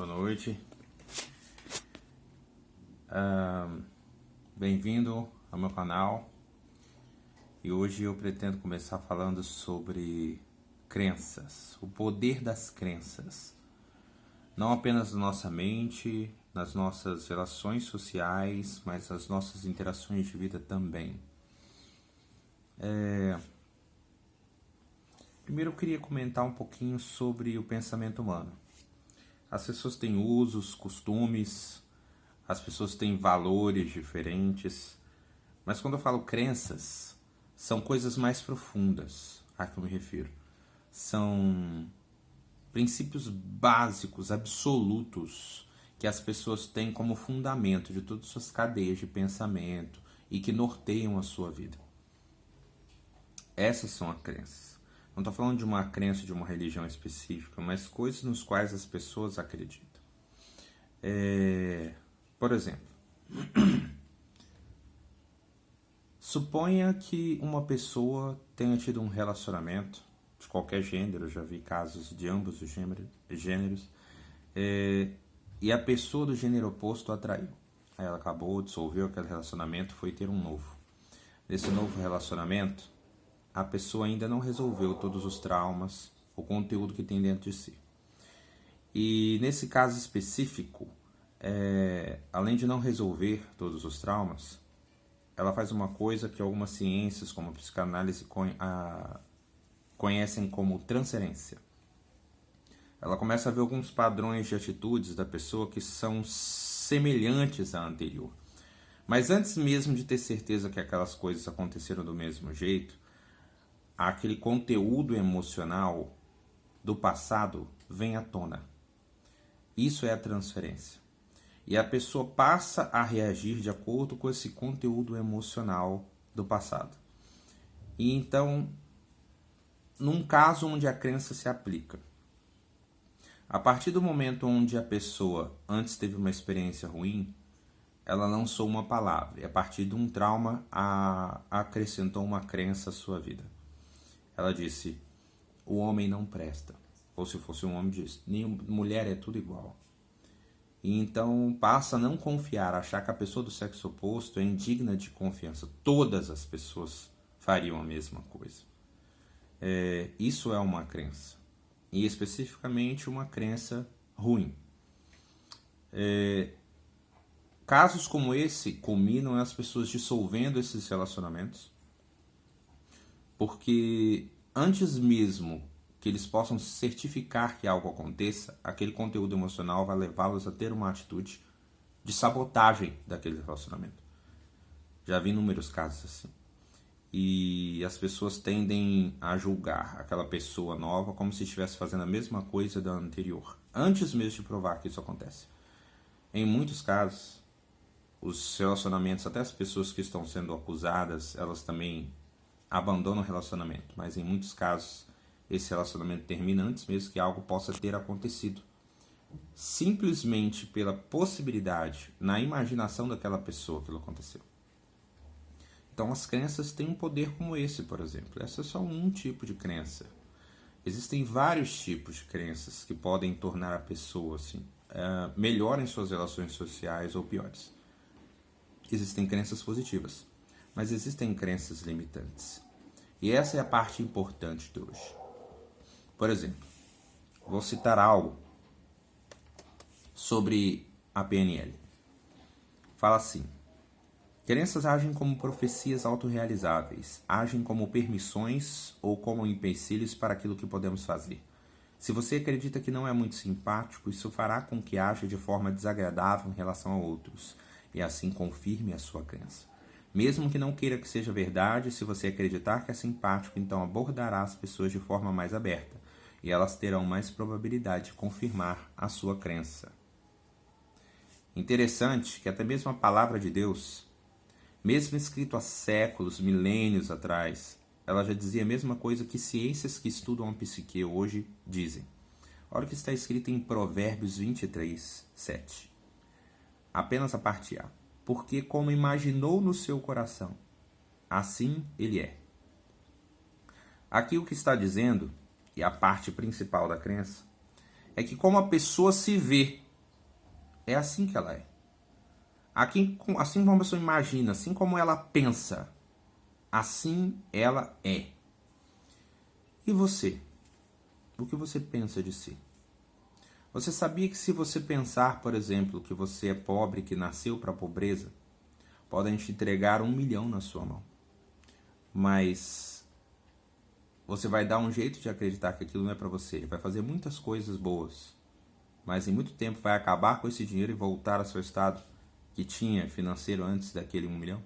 Boa noite. Bem-vindo ao meu canal. E hoje eu pretendo começar falando sobre crenças, o poder das crenças. Não apenas na nossa mente, nas nossas relações sociais, mas nas nossas interações de vida também. Primeiro eu queria comentar um pouquinho sobre o pensamento humano. As pessoas têm usos, costumes, as pessoas têm valores diferentes, mas quando eu falo crenças, são coisas mais profundas a que eu me refiro. São princípios básicos, absolutos, que as pessoas têm como fundamento de todas as suas cadeias de pensamento e que norteiam a sua vida. Essas são as crenças. Não estou falando de uma crença de uma religião específica, mas coisas nos quais as pessoas acreditam. Por exemplo, suponha que uma pessoa tenha tido um relacionamento de qualquer gênero, eu já vi casos de ambos os gêneros, e a pessoa do gênero oposto atraiu. Aí ela acabou, dissolveu aquele relacionamento, foi ter um novo. Nesse novo relacionamento, a pessoa ainda não resolveu todos os traumas, o conteúdo que tem dentro de si. E nesse caso específico, além de não resolver todos os traumas, ela faz uma coisa que algumas ciências, como a psicanálise, conhecem como transferência. Ela começa a ver alguns padrões de atitudes da pessoa que são semelhantes à anterior. Mas antes mesmo de ter certeza que aquelas coisas aconteceram do mesmo jeito, aquele conteúdo emocional do passado vem à tona. Isso é a transferência. E a pessoa passa a reagir de acordo com esse conteúdo emocional do passado. E então, num caso onde a crença se aplica, a partir do momento onde a pessoa antes teve uma experiência ruim, ela lançou uma palavra. E a partir de um trauma, acrescentou uma crença à sua vida. Ela disse, o homem não presta. Ou se fosse um homem, disse, mulher é tudo igual. E então passa a não confiar, achar que a pessoa do sexo oposto é indigna de confiança. Todas as pessoas fariam a mesma coisa. Isso é uma crença. E especificamente uma crença ruim. Casos como esse culminam as pessoas dissolvendo esses relacionamentos. Porque antes mesmo que eles possam certificar que algo aconteça, aquele conteúdo emocional vai levá-los a ter uma atitude de sabotagem daquele relacionamento. Já vi inúmeros casos assim. E as pessoas tendem a julgar aquela pessoa nova como se estivesse fazendo a mesma coisa da anterior, antes mesmo de provar que isso acontece. Em muitos casos, os relacionamentos, até as pessoas que estão sendo acusadas, elas também abandonam o relacionamento, mas em muitos casos esse relacionamento termina antes mesmo que algo possa ter acontecido, simplesmente pela possibilidade, na imaginação daquela pessoa, que aquilo aconteceu. Então as crenças têm um poder como esse, por exemplo. Essa é só um tipo de crença. Existem vários tipos de crenças que podem tornar a pessoa assim, melhor em suas relações sociais ou piores. Existem crenças positivas, mas existem crenças limitantes. E essa é a parte importante de hoje. Por exemplo, vou citar algo sobre a PNL. Fala assim: crenças agem como profecias autorrealizáveis, agem como permissões ou como empecilhos para aquilo que podemos fazer. Se você acredita que não é muito simpático, isso fará com que haja de forma desagradável em relação a outros, e assim confirme a sua crença. Mesmo que não queira que seja verdade, se você acreditar que é simpático, então abordará as pessoas de forma mais aberta, e elas terão mais probabilidade de confirmar a sua crença. Interessante que até mesmo a palavra de Deus, mesmo escrito há séculos, milênios atrás, ela já dizia a mesma coisa que ciências que estudam a psique hoje dizem. Olha o que está escrito em Provérbios 23, 7. Apenas a parte A. Porque como imaginou no seu coração, assim ele é. Aqui o que está dizendo, e a parte principal da crença, é que como a pessoa se vê, É assim que ela é. Aqui, assim como a pessoa imagina, assim como ela pensa, assim ela é. E você? O que você pensa de si? Você sabia que se você pensar, por exemplo, que você é pobre, que nasceu para a pobreza, podem te entregar 1 milhão na sua mão. Mas você vai dar um jeito de acreditar que aquilo não é para você. Vai fazer muitas coisas boas, mas em muito tempo vai acabar com esse dinheiro e voltar ao seu estado que tinha financeiro antes daquele 1 milhão.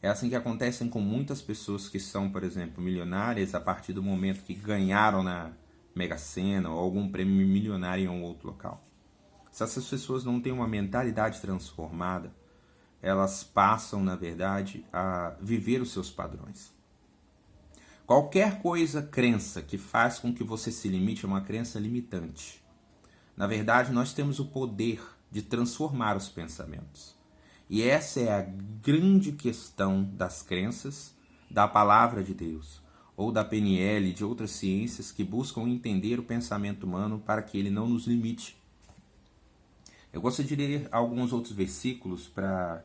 É assim que acontece com muitas pessoas que são, por exemplo, milionárias a partir do momento que ganharam na Mega Sena ou algum prêmio milionário em um outro local. Se essas pessoas não têm uma mentalidade transformada, elas passam, na verdade, a viver os seus padrões. Qualquer coisa, crença que faz com que você se limite é uma crença limitante. Na verdade, nós temos o poder de transformar os pensamentos. E essa é a grande questão das crenças, da palavra de Deus, ou da PNL e de outras ciências que buscam entender o pensamento humano para que ele não nos limite. Eu gostaria de ler alguns outros versículos para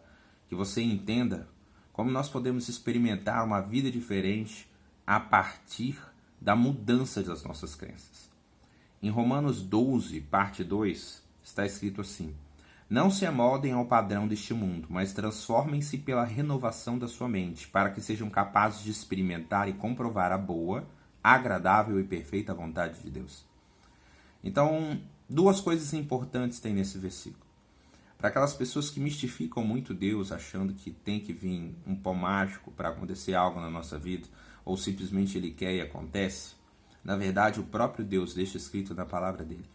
que você entenda como nós podemos experimentar uma vida diferente a partir da mudança das nossas crenças. Em Romanos 12, parte 2, está escrito assim: não se amoldem ao padrão deste mundo, mas transformem-se pela renovação da sua mente, para que sejam capazes de experimentar e comprovar a boa, agradável e perfeita vontade de Deus. Então, duas coisas importantes tem nesse versículo. Para aquelas pessoas que mistificam muito Deus, achando que tem que vir um pó mágico para acontecer algo na nossa vida, ou simplesmente Ele quer e acontece, na verdade, o próprio Deus deixa escrito na palavra dele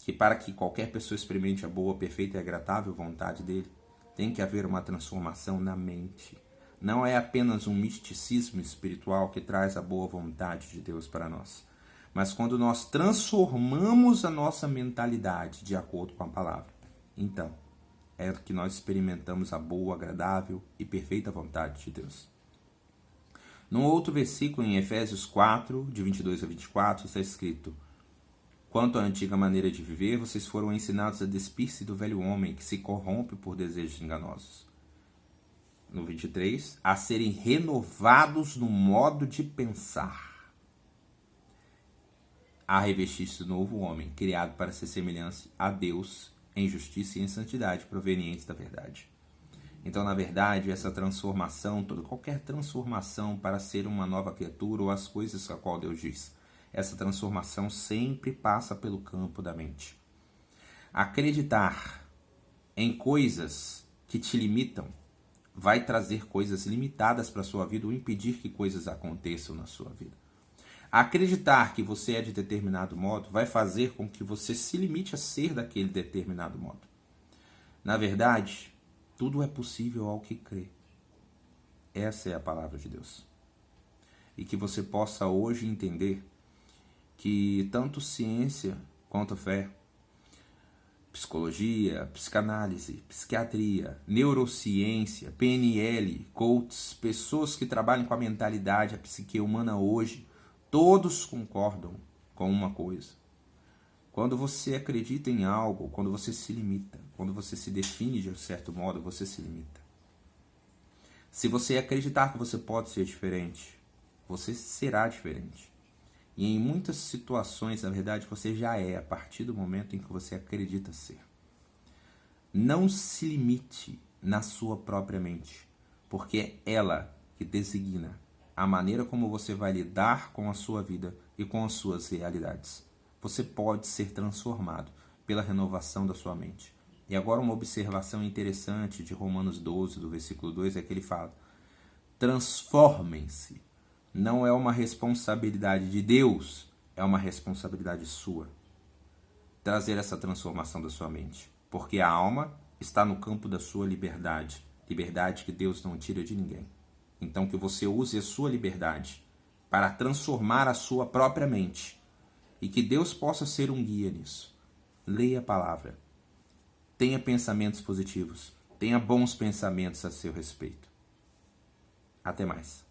que para que qualquer pessoa experimente a boa, perfeita e agradável vontade dele, tem que haver uma transformação na mente. Não é apenas um misticismo espiritual que traz a boa vontade de Deus para nós, mas quando nós transformamos a nossa mentalidade de acordo com a palavra, então é que nós experimentamos a boa, agradável e perfeita vontade de Deus. Num outro versículo, em Efésios 4, de 22 a 24, está escrito: quanto à antiga maneira de viver, vocês foram ensinados a despir-se do velho homem que se corrompe por desejos enganosos. No 23, a serem renovados no modo de pensar. A revestir-se do novo homem, criado para ser semelhante a Deus em justiça e em santidade provenientes da verdade. Então, na verdade, essa transformação, qualquer transformação para ser uma nova criatura ou as coisas a qual Deus diz, essa transformação sempre passa pelo campo da mente. Acreditar em coisas que te limitam vai trazer coisas limitadas para a sua vida ou impedir que coisas aconteçam na sua vida. Acreditar que você é de determinado modo vai fazer com que você se limite a ser daquele determinado modo. Na verdade, tudo é possível ao que crê. Essa é a palavra de Deus. E que você possa hoje entender que tanto ciência quanto fé, psicologia, psicanálise, psiquiatria, neurociência, PNL, coaches, pessoas que trabalham com a mentalidade, a psique humana hoje, todos concordam com uma coisa. Quando você acredita em algo, quando você se limita, quando você se define de um certo modo, você se limita. Se você acreditar que você pode ser diferente, você será diferente. E em muitas situações, na verdade, você já é a partir do momento em que você acredita ser. Não se limite na sua própria mente, porque é ela que designa a maneira como você vai lidar com a sua vida e com as suas realidades. Você pode ser transformado pela renovação da sua mente. E agora uma observação interessante de Romanos 12, do versículo 2, é que ele fala: transformem-se. Não é uma responsabilidade de Deus, é uma responsabilidade sua. Trazer essa transformação da sua mente. Porque a alma está no campo da sua liberdade. Liberdade que Deus não tira de ninguém. Então que você use a sua liberdade para transformar a sua própria mente. E que Deus possa ser um guia nisso. Leia a palavra. Tenha pensamentos positivos. Tenha bons pensamentos a seu respeito. Até mais.